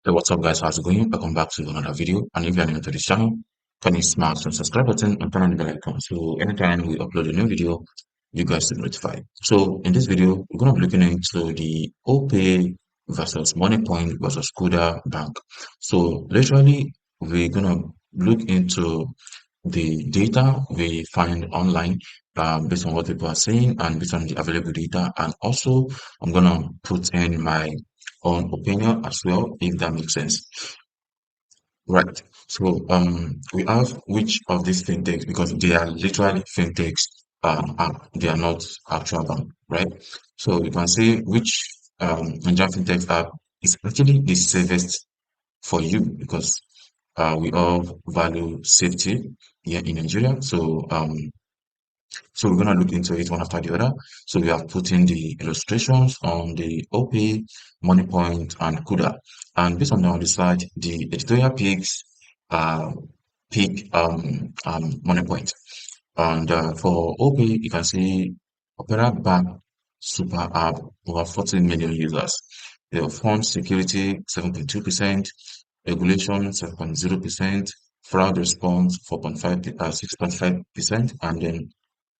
Hey, what's up, guys? How's it going? Welcome back to another video. And if you're new to this channel, kindly smash the subscribe button and turn on the bell icon. So anytime we upload a new video, you guys will be notified. So in this video, we're going to be looking into the Opay versus Moniepoint versus Kuda Bank. So literally, we're going to look into the data we find online based on what people are saying and based on the available data. And also, I'm going to put in my own opinion as well, if that makes sense. Right. So we have which of these fintechs, because they are literally fintechs, they are not actual bank, right? So you can say which Nigerian fintechs are is actually the safest for you, because we all value safety here in Nigeria. So we're gonna look into it one after the other. So we have put in the illustrations on the OP, Moniepoint, and Kuda. And based on the slide, the editorial picks uh pick Moniepoint. And for OP, you can see Opera Bank Super App, over 40 million users. The fund security 7.2%, regulation 7.0%, fraud response 6.5%, and then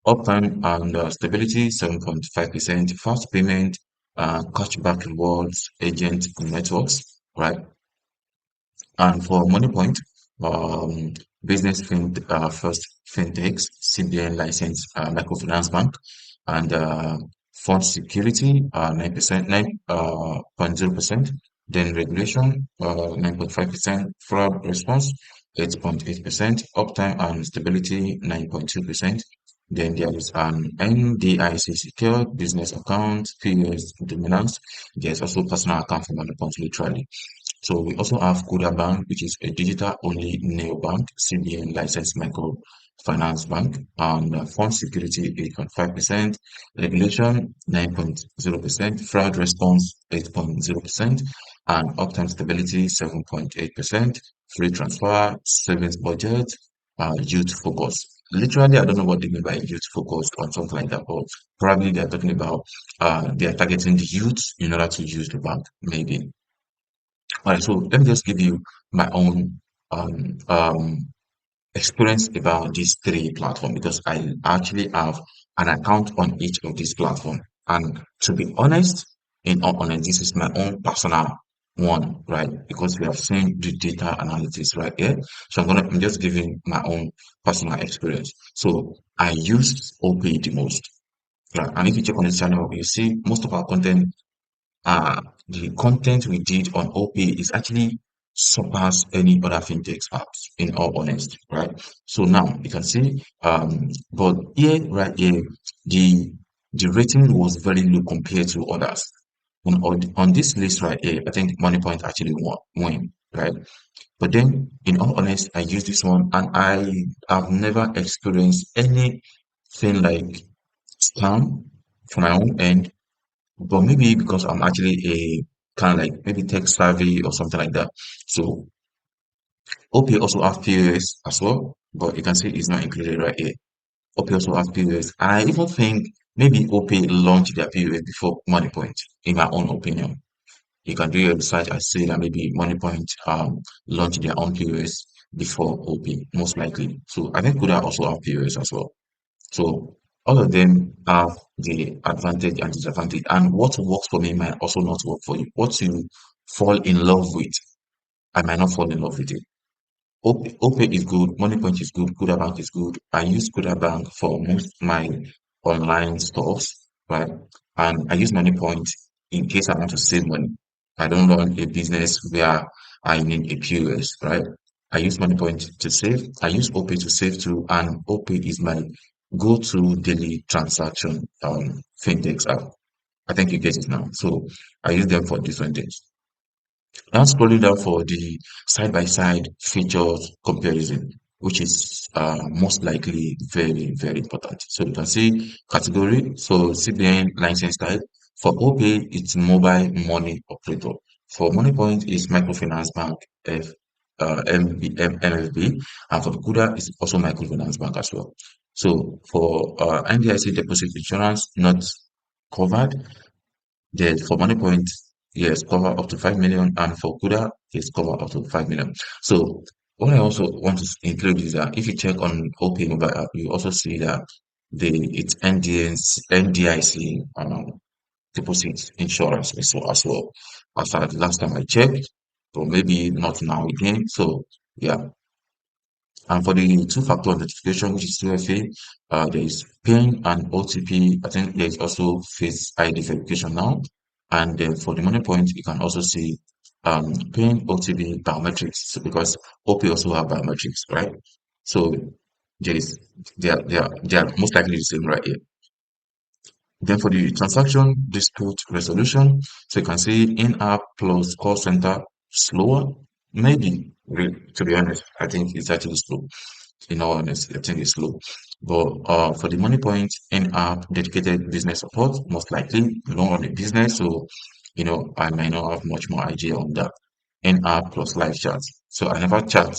uptime and stability 7.5%, fast payment, cashback rewards, agent networks, right? And for Moniepoint, um, business first fintechs, CBN license, microfinance bank, and fund security 9%, 9.0%. Then regulation 9.5%, fraud response 8.8%, uptime and stability 9.2%. Then there is an NDIC secured business account, POS dominance. There's also personal account for Moniepoint literally. So we also have Kuda Bank, which is a digital-only neobank, CBN licensed microfinance bank, and fund security 8.5%, regulation 9.0%, fraud response 8.0%, and uptime stability 7.8%, free transfer, savings budget, youth focus. Literally, I don't know what they mean by youth focus or something like that, but probably they're talking about they are targeting the youth in order to use the bank, maybe. All right, so let me just give you my own um, um, experience about these three platforms, because I actually have an account on each of these platforms. And to be honest, in all honesty, this is my own personal one, right? Because we have seen the data analytics right here. So I'm just giving my own personal experience. So I use OP the most, right? And if you check on this channel, you see most of our content uh, the content we did on Opay is actually surpass any other fintech apps, in all honesty, right? So now you can see, but here, right here, the the rating was very low compared to others. On this list right here, I think Moniepoint actually win, right? But then, in all honesty, I use this one and I have never experienced anything like scam from my own end, but maybe because I'm actually a kind of like maybe tech savvy or something like that. So OP also have POS as well, but you can see it's not included right here. OP also have POS. I even think maybe OP launched their POS before Moniepoint, in my own opinion. You can do your research and say that maybe Moniepoint launched their own POS before OP, most likely. So I think Kuda also have POS as well. So all of them have the advantage and disadvantage, and what works for me might also not work for you. What you fall in love with, I might not fall in love with it. Opay is good, Moniepoint is good, Kuda Bank is good. I use Kuda Bank for most my online stores, right? And I use Moniepoint in case I want to save money. I don't run a business where I need a POS, right? I use Moniepoint to save. I use Opay to save too, and Opay is my go-to daily transaction fintech app. I think you get it now. So I use them for different things. Now scrolling down for the side-by-side features comparison, which is most likely very, very important. So you can see category. So CBN license type. For OPay, it's mobile money operator. For Moniepoint, it's microfinance bank, MFB, and for the Kuda, it's also microfinance bank as well. So for NDIC deposit insurance, not covered. Then for Moniepoint, yes, cover up to 5 million, and for Kuda, it's covered up to 5 million. So what I also want to include is that if you check on Opay mobile app, you also see that it's NDIC deposit insurance as well. As at the last time I checked, or maybe not now again. So yeah, and for the two-factor authentication, which is 2FA, there is PIN and OTP. I think there is also Face ID verification now. And then for the money point, you can also see PIN, OTP, biometrics. So because OP also have biometrics, right? So there is they are most likely the same right here. Then for the transaction dispute resolution, so you can see in-app plus call center slower. Maybe, to be honest, I think it's actually slow. In all honesty, I think it's slow. But for the money point, in-app dedicated business support, most likely you don't run a business, so I might not have much more idea on that. In-app plus live chat. So I never chat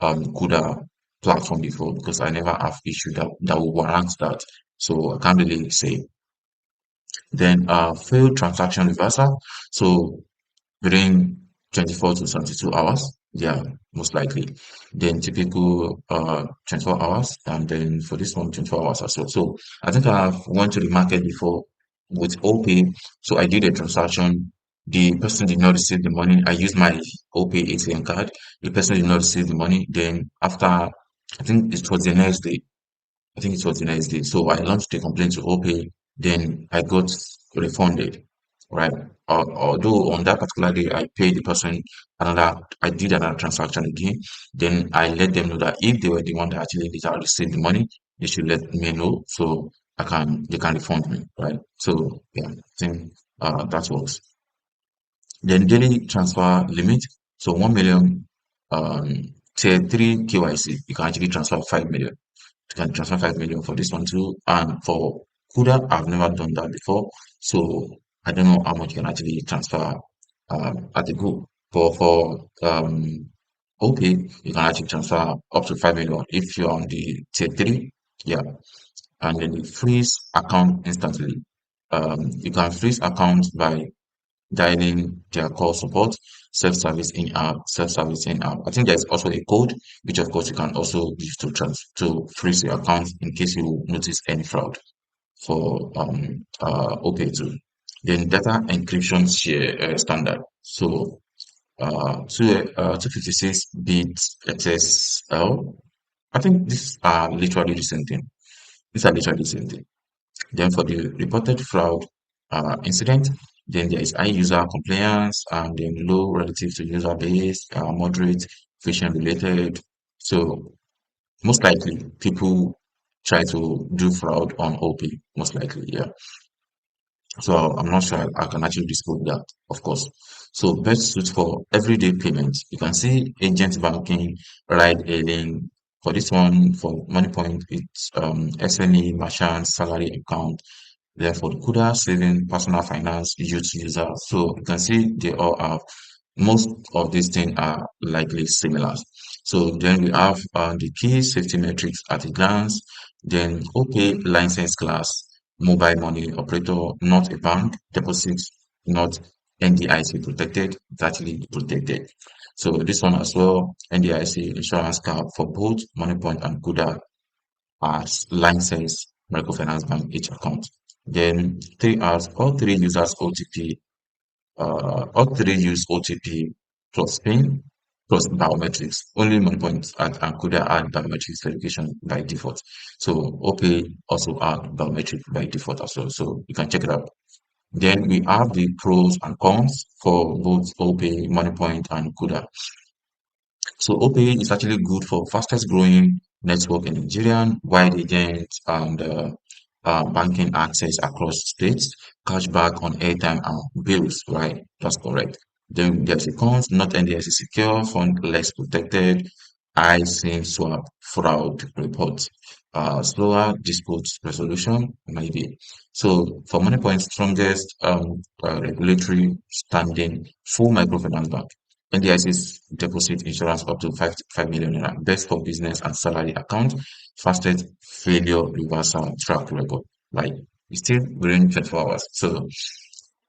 Kuda platform before because I never have issue that will warrant that. So I can't really say. Then failed transaction reversal. So within 24 to 72 hours, yeah, most likely. Then typical 24 hours, and then for this one, 24 hours as well. So I think I've went to the market before with Opay. So I did a transaction. The person did not receive the money. I used my Opay ATM card. The person did not receive the money. Then after, I think it was the next day. I think it was the next day. So I launched a complaint to Opay. Then I got refunded, right? Although on that particular day I paid the person I did another transaction again. Then I let them know that if they were the one that actually did receive the money, they should let me know so they can refund me, right? So yeah, I think that works. Then daily transfer limit. So 1 million tier 3 KYC, you can actually transfer 5 million. You can transfer 5 million for this one too. And for Kuda, I've never done that before. So I don't know how much you can actually transfer at the go. But for OP, you can actually transfer up to 5 million if you're on the tier 3. Yeah. And then it freeze account instantly. You can freeze accounts by dialing their call support, self-service in-app. I think there's also a code, which of course you can also use to freeze your account in case you notice any fraud for Opay too. Then data encryption share standard. So 256 bits XSL. I think these are literally the same thing. These are literally the same thing. Then for the reported fraud incident, then there is high user compliance and then low relative to user base, moderate phishing related. So most likely people try to do fraud on OP, most likely, yeah. So I'm not sure I can actually disclose that, of course. So best suit for everyday payments. You can see agent banking, ride hailing. For this one, for Moniepoint, it's SME, merchant, salary account. Therefore, the Kuda saving, personal finance, youth user. So you can see they all have most of these things are likely similar. So then we have the key safety metrics at a glance. Then okay, license class, mobile money operator, not a bank, deposit, not NDIC protected, it's actually protected. So this one as well, NDIC insurance card for both Moniepoint and Kuda as license microfinance bank each account. Then all three users OTP, all three use OTP plus PIN plus biometrics. Only Moniepoint and Kuda add biometrics verification by default. So Opay also add biometric by default as well. So you can check it out. Then we have the pros and cons for both Opay, Moniepoint, and Kuda. So Opay is actually good for fastest growing network in Nigerian, wide agent and banking access across states, cashback on airtime and bills, right? That's correct. Then there's a cons, not NDIC secure, fund less protected, high SIM swap, fraud reports, slower dispute resolution, maybe. So for Moniepoint, strongest regulatory standing, full microfinance bank. NDIC's deposit insurance up to 5 million naira. Best for business and salary account. Fastest failure reversal track record. Like it's still within 24 hours. So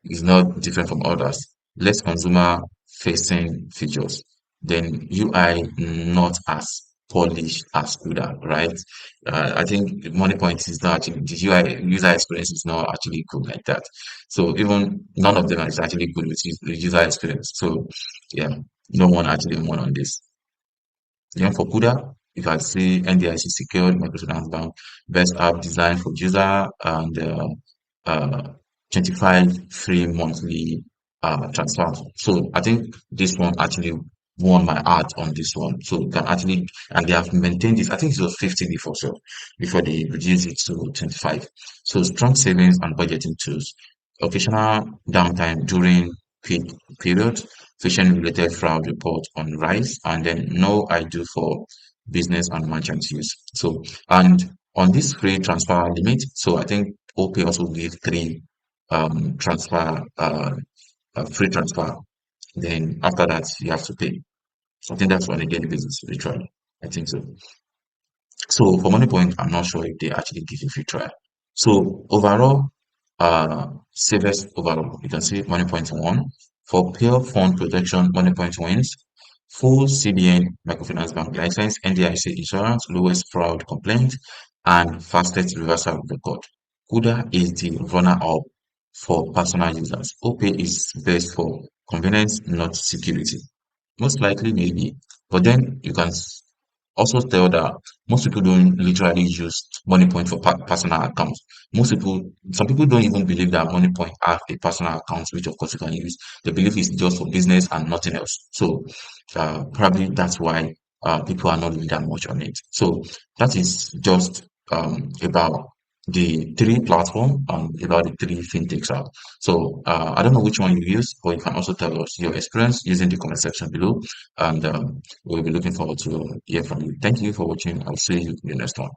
it's not different from others. Less consumer facing features. Then UI not as polished as Kuda, right? I think Moniepoint is not actually the UI user experience is not actually good like that. So even none of them is actually good with the user experience. So yeah, no one actually won on this. Then for Kuda, you can see NDIC secured microfinance bank, best app designed for user and uh, 25 free monthly transfers. So I think this one actually won my heart on this one. So you can actually, and they have maintained this. I think it was 50 before, so before they reduced it to 25. So strong savings and budgeting tools, occasional downtime during peak periods, phishing-related fraud report on rise, and then no I do for business and merchant use. So, and on this free transfer limit, so I think Opay also give three transfer free transfer. Then after that, you have to pay. I think that's on a daily basis, literally. I think so. So for Moniepoint, I'm not sure if they actually give you free trial. So overall, safest overall, you can see Moniepoint one. For pure fund protection, Moniepoint wins. Full CBN microfinance bank license, NDIC insurance, lowest fraud complaint, and fastest reversal record. Kuda is the runner-up for personal users. Opay is best for convenience, not security. Most likely, maybe. But then you can also tell that most people don't literally use Moniepoint for personal accounts. Some people don't even believe that Moniepoint have a personal account, which of course you can use. They believe it's just for business and nothing else. So probably that's why people are not really that much on it. So that is just about the three platform and about the three fintechs out. So I don't know which one you use, but you can also tell us your experience using the comment section below, and we'll be looking forward to hear from you. Thank you for watching. I'll see you in the next one.